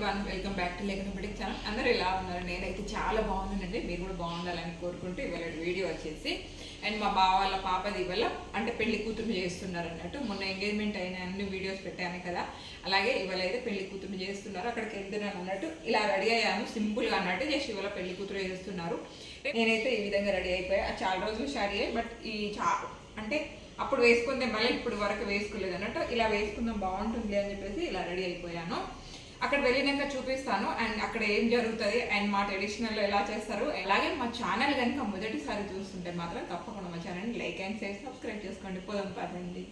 Everyone, welcome back to లేఖనపటికి channel. అందరూ ఎలా ఉన్నారు? నేనైతే చాలా బాగున్నానండి. మీరు కూడా బాగుండాలని కోరుకుంటూ ఇవాళ వీడియో వచ్చేసి అండ్ మా బావ వాళ్ళ పాపది ఇవాళ అంటే పెళ్లి కూతురు చేస్తున్నారు అన్నట్టు. మొన్న ఎంగేజ్మెంట్ అయిన అన్ని వీడియోస్ పెట్టాను కదా, అలాగే ఇవాళ అయితే పెళ్లి కూతురు చేస్తున్నారు. అక్కడికి వెళ్తున్నాను అన్నట్టు ఇలా రెడీ అయ్యాను సింపుల్గా అన్నట్టు. జస్ట్ ఇవాళ పెళ్లి కూతురు చేస్తున్నారు. నేనైతే ఈ విధంగా రెడీ అయిపోయా. చాలా రోజులు స్టార్ట్ అయ్యాయి, బట్ ఈ అంటే అప్పుడు వేసుకుంటే మళ్ళీ ఇప్పుడు వరకు వేసుకోలేదు అన్నట్టు. ఇలా వేసుకుందాం బాగుంటుంది అని చెప్పేసి ఇలా రెడీ అయిపోయాను. అక్కడ వెళ్ళినాక చూపిస్తాను అండ్ అక్కడ ఏం జరుగుతుంది అండ్ మా ట్రెడిషనల్లో ఎలా చేస్తారు. అలాగే మా ఛానల్ కనుక మొదటిసారి చూస్తుంటే మాత్రం తప్పకుండా మా ఛానల్ని లైక్ అండ్ షేర్ సబ్స్క్రైబ్ చేసుకోండి. పోదాం పదండి.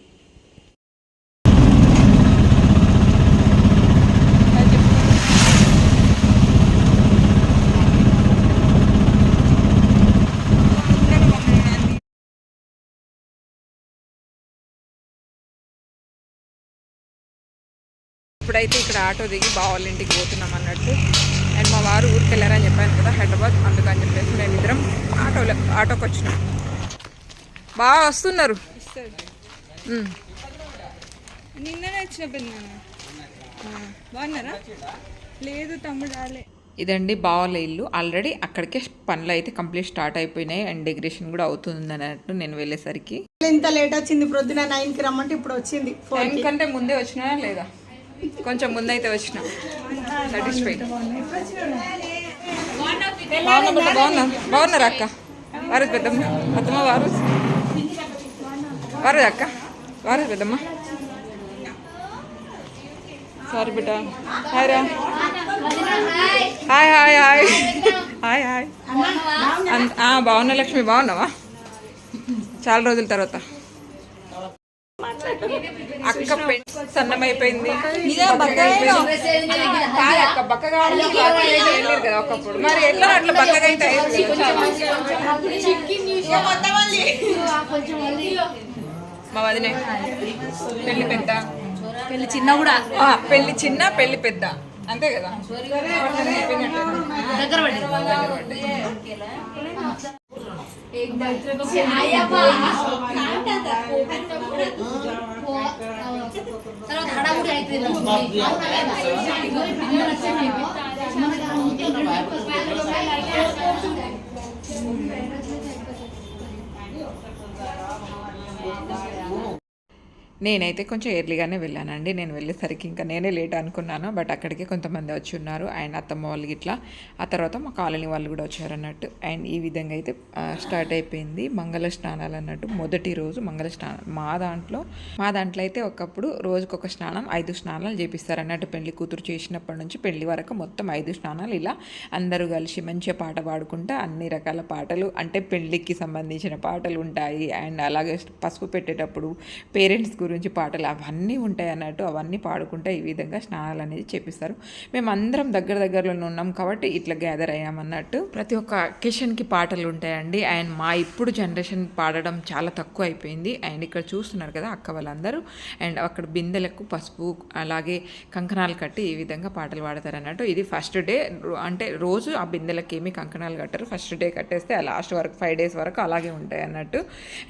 ఇప్పుడైతే ఇక్కడ ఆటో దిగి బావాళ్ళ ఇంటికి పోతున్నాం అన్నట్టు. అండ్ మా వారు ఊరికి వెళ్ళారని చెప్పాను కదా హైదరాబాద్, అందుకని చెప్పేసి మేము ఇద్దరం ఆటోకి వచ్చినాం. బాగా వస్తున్నారు. నిన్ననే వచ్చిన బాగున్నారా? లేదు తమ్ముడు రాలే. ఇదండి బావాల ఇల్లు. ఆల్రెడీ అక్కడికే పనులు అయితే కంప్లీట్ స్టార్ట్ అయిపోయినాయి అండ్ డెకరేషన్ కూడా అవుతుంది అన్నట్టు నేను వెళ్ళేసరికి. ఇంత లేట్ వచ్చింది, ప్రొద్దున 9కి రమ్మంటే ఇప్పుడు వచ్చింది. ఎందుకంటే ముందే వచ్చినా లేదా కొంచెం ముందైతే వచ్చిన సాటిస్ఫై. బాగున్నారు అక్క? వారు పెద్దమ్మ అత్తమ్మ వారు అక్క వారు పెద్దమ్మ. సారీ బిడ్డ. హాయ్ రా. Hi hi hi hi hi. బాగున్నా లక్ష్మి, బాగున్నావా? చాలా రోజుల తర్వాత. అక్క సన్నమైపోయింది అక్క, బక్కగా వెళ్ళారు కదా ఒకప్పుడు. మరి ఎట్లా అట్లా బక్కగా అయితే మా వదిన పెళ్లి పెద్ద పెళ్లి చిన్న కూడా, పెళ్లి చిన్న పెళ్లి పెద్ద అంతే కదా. నేనైతే కొంచెం ఎర్లీగానే వెళ్ళానండి. నేను వెళ్ళేసరికి ఇంకా నేనే లేట్ అనుకున్నాను, బట్ అక్కడికి కొంతమంది వచ్చి ఉన్నారు అండ్ అత్తమ్మ వాళ్ళు ఇట్లా. ఆ తర్వాత మా కాలనీ వాళ్ళు కూడా వచ్చారు అన్నట్టు. అండ్ ఈ విధంగా అయితే స్టార్ట్ అయిపోయింది మంగళ స్నానాలు అన్నట్టు. మొదటి రోజు మంగళ స్నానం మా దాంట్లో అయితే ఒకప్పుడు రోజుకొక స్నానం 5 స్నానాలు చేపిస్తారు అన్నట్టు. పెళ్లి కూతురు చేసినప్పటి నుంచి పెళ్లి వరకు మొత్తం 5 స్నానాలు. ఇలా అందరూ కలిసి మంచిగా పాట పాడుకుంటా అన్ని రకాల పాటలు అంటే పెళ్లికి సంబంధించిన పాటలు ఉంటాయి. అండ్ అలాగే పసుపు పెట్టేటప్పుడు పేరెంట్స్ గురించి పాటలు అవన్నీ ఉంటాయి అన్నట్టు. అవన్నీ పాడుకుంటే ఈ విధంగా స్నానాలు అనేది చేపిస్తారు. మేము అందరం దగ్గరలోనే ఉన్నాం కాబట్టి ఇట్లా గ్యాదర్ అయ్యామన్నట్టు. ప్రతి ఒక్క అకేషన్కి పాటలు ఉంటాయండి. అండ్ మా ఇప్పుడు జనరేషన్ పాడడం చాలా తక్కువ అయిపోయింది. అండ్ ఇక్కడ చూస్తున్నారు కదా అక్క వాళ్ళందరూ. అండ్ అక్కడ బిందెలకు పసుపు అలాగే కంకణాలు కట్టి ఈ విధంగా పాటలు పాడతారు అన్నట్టు. ఇది ఫస్ట్ డే అంటే రోజు ఆ బిందెలకు ఏమి కంకణాలు కట్టరు. ఫస్ట్ డే కట్టేస్తే ఆ లాస్ట్ వరకు 5 days వరకు అలాగే ఉంటాయి అన్నట్టు.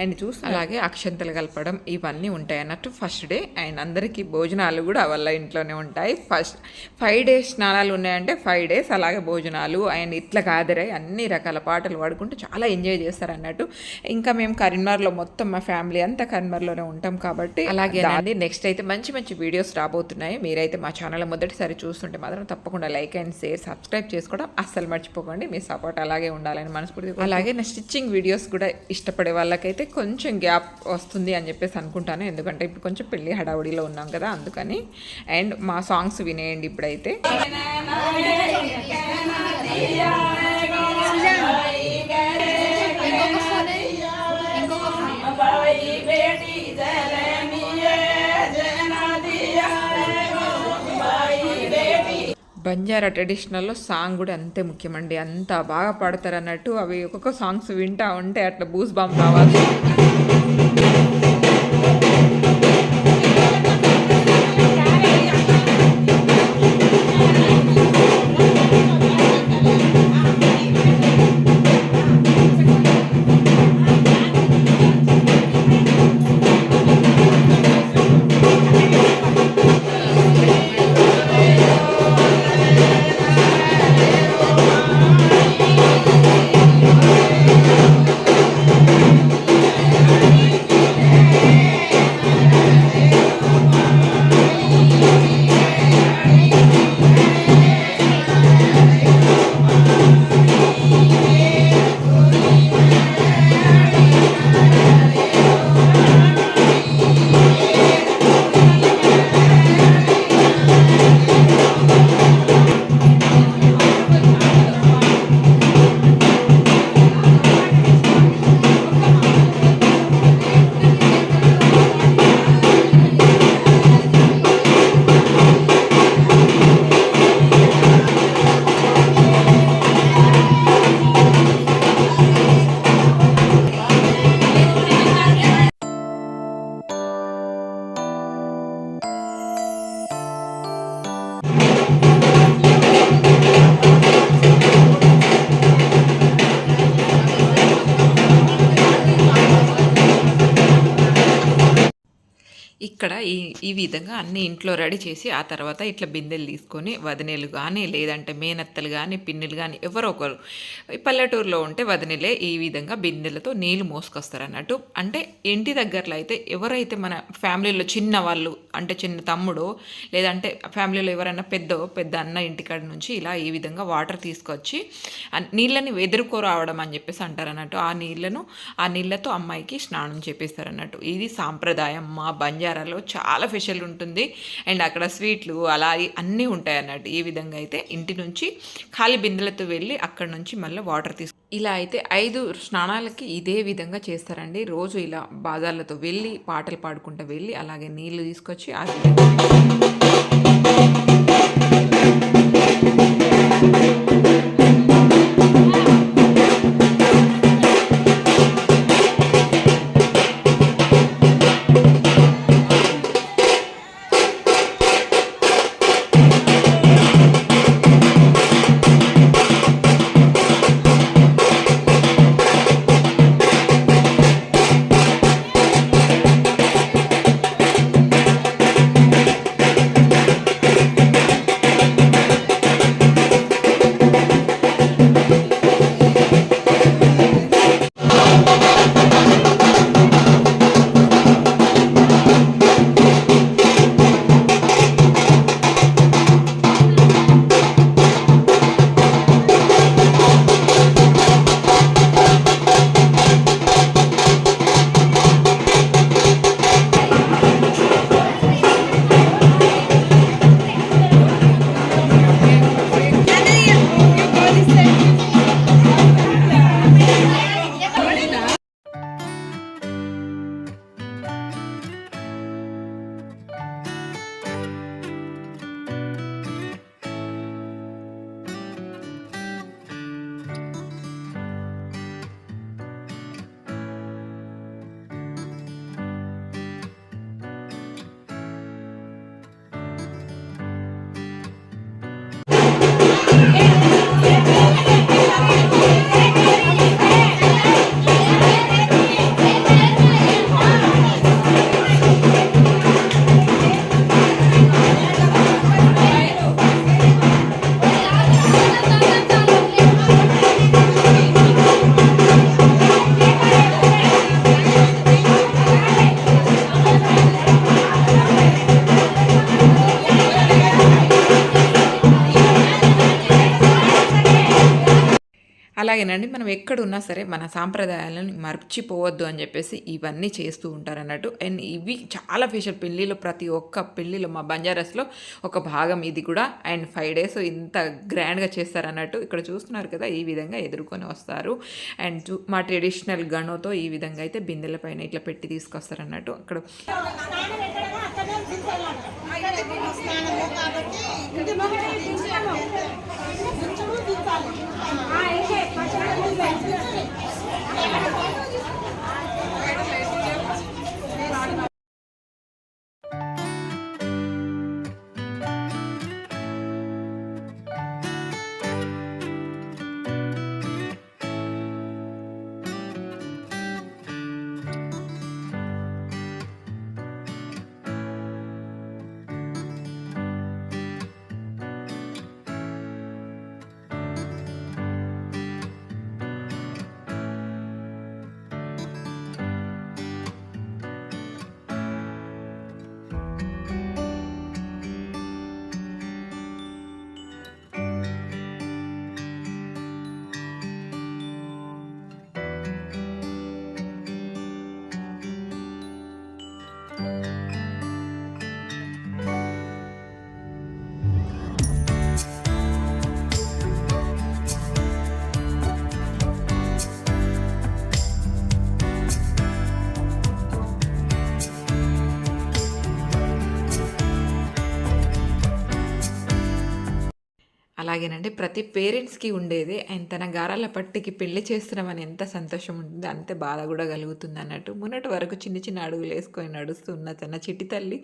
అండ్ అలాగే అక్షంతలు కలపడం ఇవన్నీ ఉంటాయి అన్నట్టు ఫస్ట్ డే. అండ్ అందరికీ భోజనాలు కూడా వాళ్ళ ఇంట్లోనే ఉంటాయి. ఫస్ట్ 5 days స్నానాలు ఉన్నాయంటే 5 days అలాగే భోజనాలు అండ్ ఇట్లా కాదరై అన్ని రకాల పాటలు పాడుకుంటూ చాలా ఎంజాయ్ చేస్తారు అన్నట్టు. ఇంకా మేము కరీంనగర్లో మొత్తం మా ఫ్యామిలీ అంతా కరీంనగర్లోనే ఉంటాం కాబట్టి అలాగే అండి. నెక్స్ట్ అయితే మంచి వీడియోస్ రాబోతున్నాయి. మీరైతే మా ఛానల్ మొదటిసారి చూస్తుంటే మాత్రం తప్పకుండా లైక్ అండ్ షేర్ సబ్స్క్రైబ్ చేసుకోవడం అస్సలు మర్చిపోకండి. మీ సపోర్ట్ అలాగే ఉండాలని మనస్ఫూర్తి. అలాగే నా స్టిచ్చింగ్ వీడియోస్ కూడా ఇష్టపడే వాళ్ళకైతే కొంచెం గ్యాప్ వస్తుంది అని చెప్పేసి అనుకుంటాను, ఎందుకంటే ఇప్పుడు కొంచెం పెళ్లి హడావుడిలో ఉన్నాం కదా అందుకని. అండ్ మా సాంగ్స్ వినేయండి ఇప్పుడైతే. బంజారా ట్రెడిషనల్లో సాంగ్ కూడా అంతే ముఖ్యమండి. అంత బాగా పాడతారు అన్నట్టు. అవి ఒక్కొక్క సాంగ్స్ వింటా ఉంటే అట్లా బూస్ బాంబ్ రావాలి. ఈ విధంగా అన్ని ఇంట్లో రెడీ చేసి ఆ తర్వాత ఇట్లా బిందెలు తీసుకొని వదినేలు కానీ లేదంటే మేనత్తలు కానీ పిన్నులు కానీ ఎవరో ఒకరు పల్లెటూరులో ఉంటే వదినేలే ఈ విధంగా బిందెలతో నీళ్లు మోసుకొస్తారు అన్నట్టు. అంటే ఇంటి దగ్గరలో అయితే ఎవరైతే మన ఫ్యామిలీలో చిన్న వాళ్ళు అంటే చిన్న తమ్ముడు లేదంటే ఫ్యామిలీలో ఎవరైనా పెద్ద అన్న ఇంటికాడ నుంచి ఇలా ఈ విధంగా వాటర్ తీసుకొచ్చి నీళ్ళని ఎదుర్కోరావడం అని చెప్పేసి అంటారు అన్నట్టు. ఆ నీళ్ళతో అమ్మాయికి స్నానం చేపిస్తారు అన్నట్టు. ఇది సాంప్రదాయం. మా బంజారాలో చాలా స్పెషల్ ఉంటుంది. అండ్ అక్కడ స్వీట్లు అలా అన్నీ ఉంటాయి అన్నట్టు. ఈ విధంగా అయితే ఇంటి నుంచి ఖాళీ బిందెలతో వెళ్ళి అక్కడ నుంచి మళ్ళీ వాటర్ ఇలా అయితే 5 స్నానాలకి ఇదే విధంగా చేస్తారండి. రోజు ఇలా బాజార్లతో వెళ్ళి పాటలు పాడుకుంటూ వెళ్ళి అలాగే నీళ్లు తీసుకొచ్చి ఆ విధంగా అలాగేనండి. మనం ఎక్కడున్నా సరే మన సాంప్రదాయాలను మర్చిపోవద్దు అని చెప్పేసి ఇవన్నీ చేస్తూ ఉంటారన్నట్టు. అండ్ ఇవి చాలా స్పెషల్. పెళ్ళిలో ప్రతి ఒక్క పెళ్ళిలో మా బంజారాస్లో ఒక భాగం ఇది కూడా. అండ్ 5 days ఇంత గ్రాండ్గా చేస్తారన్నట్టు. ఇక్కడ చూస్తున్నారు కదా, ఈ విధంగా ఎదుర్కొని వస్తారు. అండ్ మా ట్రెడిషనల్ గణోతో ఈ విధంగా అయితే బిందెల పైన ఇట్లా పెట్టి తీసుకొస్తారన్నట్టు. అక్కడ అలాగేనండి. ప్రతి పేరెంట్స్‌కి ఉండేదే. అండ్ తన గారాల పట్టికి పెళ్లి చేస్తున్నామని ఎంత సంతోషం ఉంటుందో అంతే బాధ కూడా కలుగుతుందన్నట్టు. మొన్నటి వరకు చిన్న చిన్న అడుగులేసుకొని నడుస్తున్న తన చిట్టి తల్లి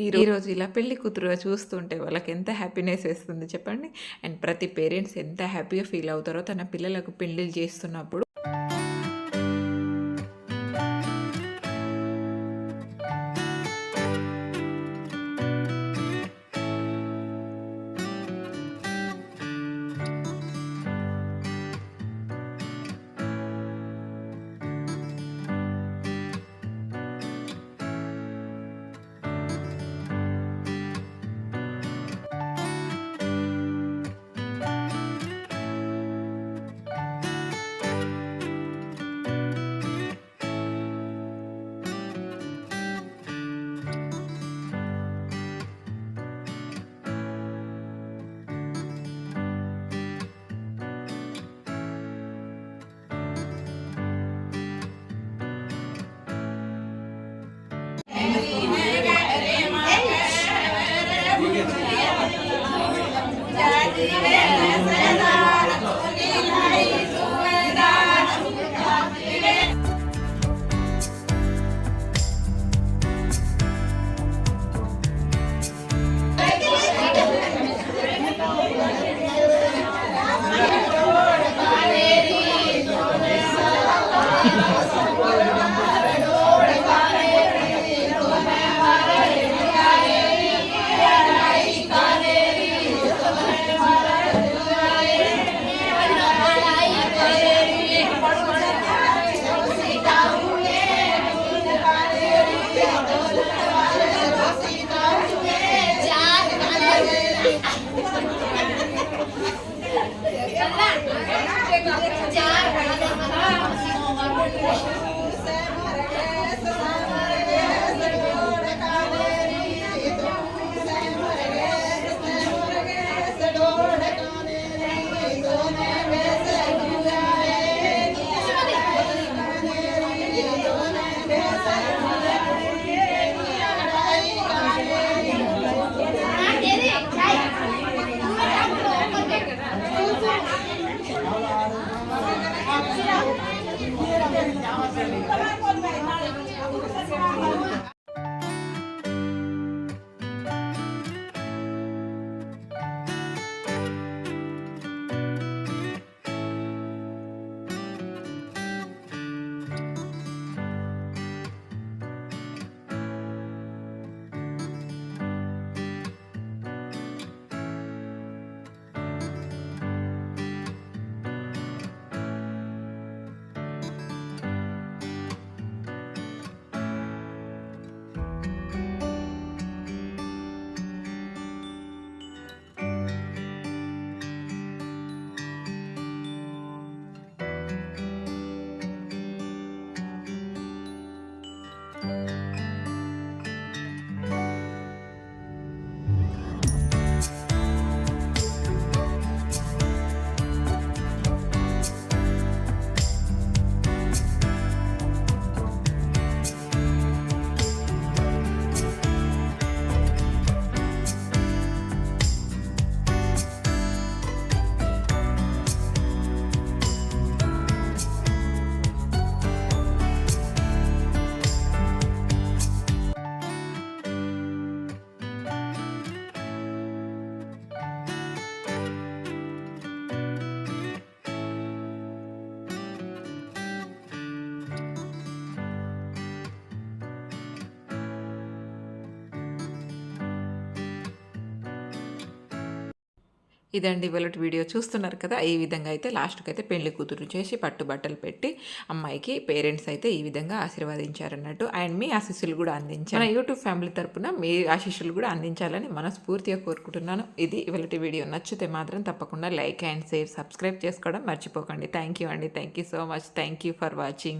ఈరోజు ఇలా పెళ్లి కూతురుగా చూస్తుంటే వాళ్ళకి ఎంత హ్యాపీనెస్ వేస్తుంది చెప్పండి. అండ్ ప్రతి పేరెంట్స్ ఎంత హ్యాపీగా ఫీల్ అవుతారో తన పిల్లలకు పెళ్ళిళ్ళు చేస్తున్నప్పుడు. ఇదండి ఇవాళ వీడియో చూస్తున్నారు కదా. ఈ విధంగా అయితే లాస్ట్కి అయితే పెళ్లి కూతురు చేసి పట్టుబట్టలు పెట్టి అమ్మాయికి పేరెంట్స్ అయితే ఈ విధంగా ఆశీర్వదించారన్నట్టు. అండ్ మీ ఆశీస్సులు కూడా అందించారు. మన యూట్యూబ్ ఫ్యామిలీ తరపున మీ ఆశీస్సులు కూడా అందించాలని మనస్ఫూర్తిగా కోరుకుంటున్నాను. ఇది ఇవాళ వీడియో నచ్చితే మాత్రం తప్పకుండా లైక్ అండ్ షేర్ సబ్స్క్రైబ్ చేసుకోవడం మర్చిపోకండి. థ్యాంక్ యూ అండి. Thank you so much. Thank you for watching.